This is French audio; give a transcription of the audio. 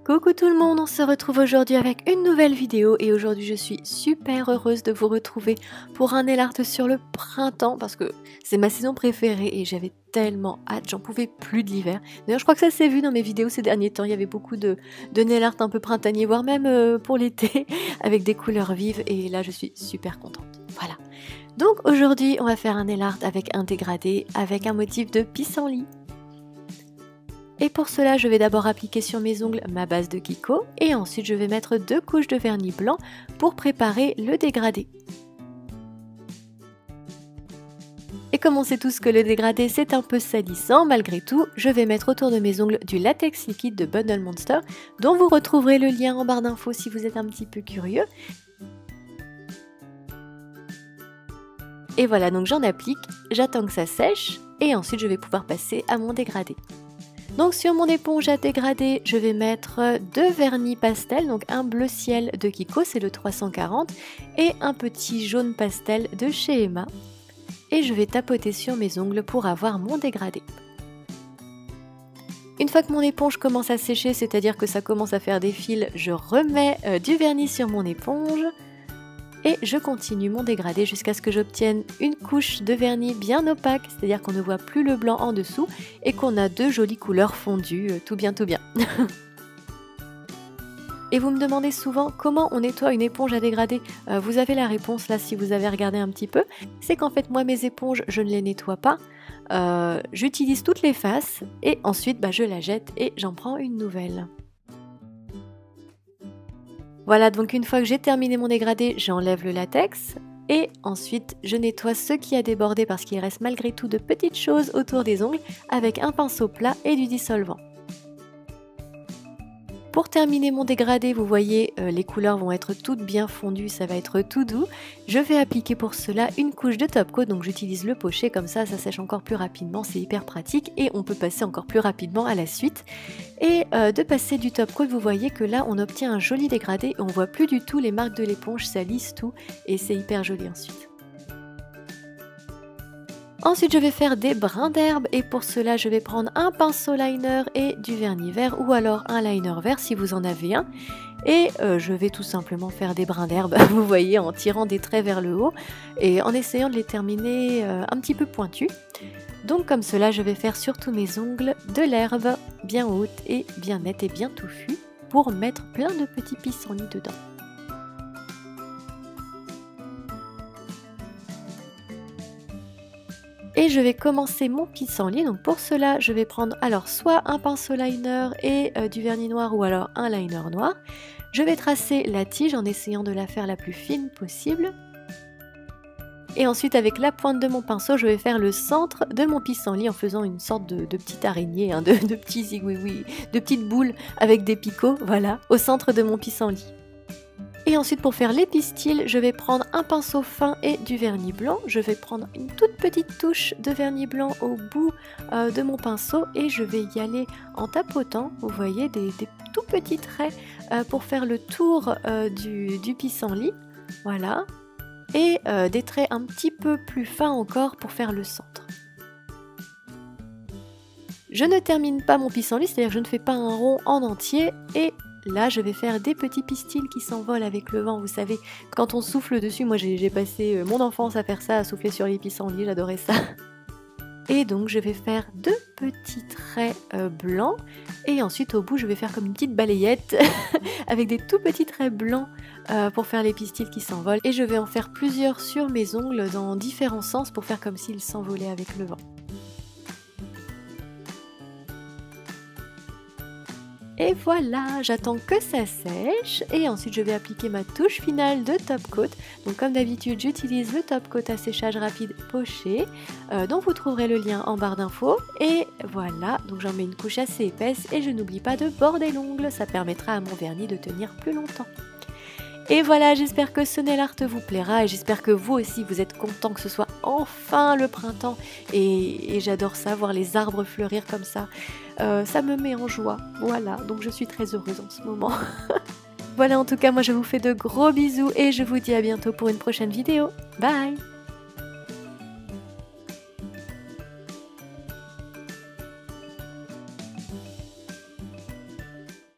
Coucou tout le monde, on se retrouve aujourd'hui avec une nouvelle vidéo et aujourd'hui je suis super heureuse de vous retrouver pour un nail art sur le printemps parce que c'est ma saison préférée et j'avais tellement hâte, j'en pouvais plus de l'hiver. D'ailleurs je crois que ça s'est vu dans mes vidéos ces derniers temps, il y avait beaucoup de nail art un peu printanier, voire même pour l'été avec des couleurs vives et là je suis super contente. Voilà. Donc aujourd'hui on va faire un nail art avec un dégradé avec un motif de pissenlit. Et pour cela, je vais d'abord appliquer sur mes ongles ma base de Kiko et ensuite je vais mettre 2 couches de vernis blanc pour préparer le dégradé. Et comme on sait tous que le dégradé c'est un peu salissant, malgré tout, je vais mettre autour de mes ongles du latex liquide de Bundle Monster, dont vous retrouverez le lien en barre d'infos si vous êtes un petit peu curieux. Et voilà, donc j'en applique, j'attends que ça sèche et ensuite je vais pouvoir passer à mon dégradé. Donc sur mon éponge à dégradé, je vais mettre 2 vernis pastel, donc un bleu ciel de Kiko, c'est le 340, et un petit jaune pastel de chez Emma. Et je vais tapoter sur mes ongles pour avoir mon dégradé. Une fois que mon éponge commence à sécher, c'est-à-dire que ça commence à faire des fils, je remets du vernis sur mon éponge. Et je continue mon dégradé jusqu'à ce que j'obtienne une couche de vernis bien opaque, c'est-à-dire qu'on ne voit plus le blanc en dessous et qu'on a 2 jolies couleurs fondues, tout bien tout bien. Et vous me demandez souvent comment on nettoie une éponge à dégradé. Vous avez la réponse là si vous avez regardé un petit peu. C'est qu'en fait moi mes éponges je ne les nettoie pas, j'utilise toutes les faces et ensuite je la jette et j'en prends une nouvelle. Voilà, donc une fois que j'ai terminé mon dégradé, j'enlève le latex et ensuite je nettoie ce qui a débordé parce qu'il reste malgré tout de petites choses autour des ongles avec un pinceau plat et du dissolvant. Pour terminer mon dégradé, vous voyez, les couleurs vont être toutes bien fondues, ça va être tout doux. Je vais appliquer pour cela une couche de top coat, donc j'utilise le pochet, comme ça sèche encore plus rapidement, c'est hyper pratique et on peut passer encore plus rapidement à la suite. Et de passer du top coat, vous voyez que là on obtient un joli dégradé et on voit plus du tout les marques de l'éponge, ça lisse tout et c'est hyper joli ensuite. Ensuite je vais faire des brins d'herbe et pour cela je vais prendre un pinceau liner et du vernis vert ou alors un liner vert si vous en avez un. Et je vais tout simplement faire des brins d'herbe, vous voyez, en tirant des traits vers le haut et en essayant de les terminer un petit peu pointus. Donc comme cela je vais faire sur tous mes ongles de l'herbe bien haute et bien nette et bien touffue pour mettre plein de petits pissenlits dedans. Et je vais commencer mon pissenlit, donc pour cela je vais prendre alors soit un pinceau liner et du vernis noir ou alors un liner noir. Je vais tracer la tige en essayant de la faire la plus fine possible. Et ensuite avec la pointe de mon pinceau je vais faire le centre de mon pissenlit en faisant une sorte de petite araignée, de petits zigouiouis, de petites boules avec des picots, voilà, au centre de mon pissenlit. Et ensuite pour faire les pistils, je vais prendre un pinceau fin et du vernis blanc. Je vais prendre une toute petite touche de vernis blanc au bout de mon pinceau et je vais y aller en tapotant, vous voyez, des tout petits traits pour faire le tour du pissenlit. Voilà. Et des traits un petit peu plus fins encore pour faire le centre. Je ne termine pas mon pissenlit, c'est-à-dire je ne fais pas un rond en entier et là, je vais faire des petits pistils qui s'envolent avec le vent, vous savez, quand on souffle dessus, moi j'ai passé mon enfance à faire ça, à souffler sur les pissenlits, j'adorais ça. Et donc je vais faire 2 petits traits blancs et ensuite au bout je vais faire comme une petite balayette avec des tout petits traits blancs pour faire les pistils qui s'envolent. Et je vais en faire plusieurs sur mes ongles dans différents sens pour faire comme s'ils s'envolaient avec le vent. Et voilà, j'attends que ça sèche et ensuite je vais appliquer ma touche finale de top coat. Donc comme d'habitude, j'utilise le top coat à séchage rapide poché, dont vous trouverez le lien en barre d'infos. Et voilà, donc j'en mets une couche assez épaisse et je n'oublie pas de border l'ongle, ça permettra à mon vernis de tenir plus longtemps. Et voilà, j'espère que ce nail art vous plaira et j'espère que vous aussi vous êtes contents que ce soit enfin le printemps et j'adore ça, voir les arbres fleurir comme ça. Ça me met en joie, voilà, donc je suis très heureuse en ce moment. Voilà, en tout cas moi je vous fais de gros bisous et je vous dis à bientôt pour une prochaine vidéo. Bye!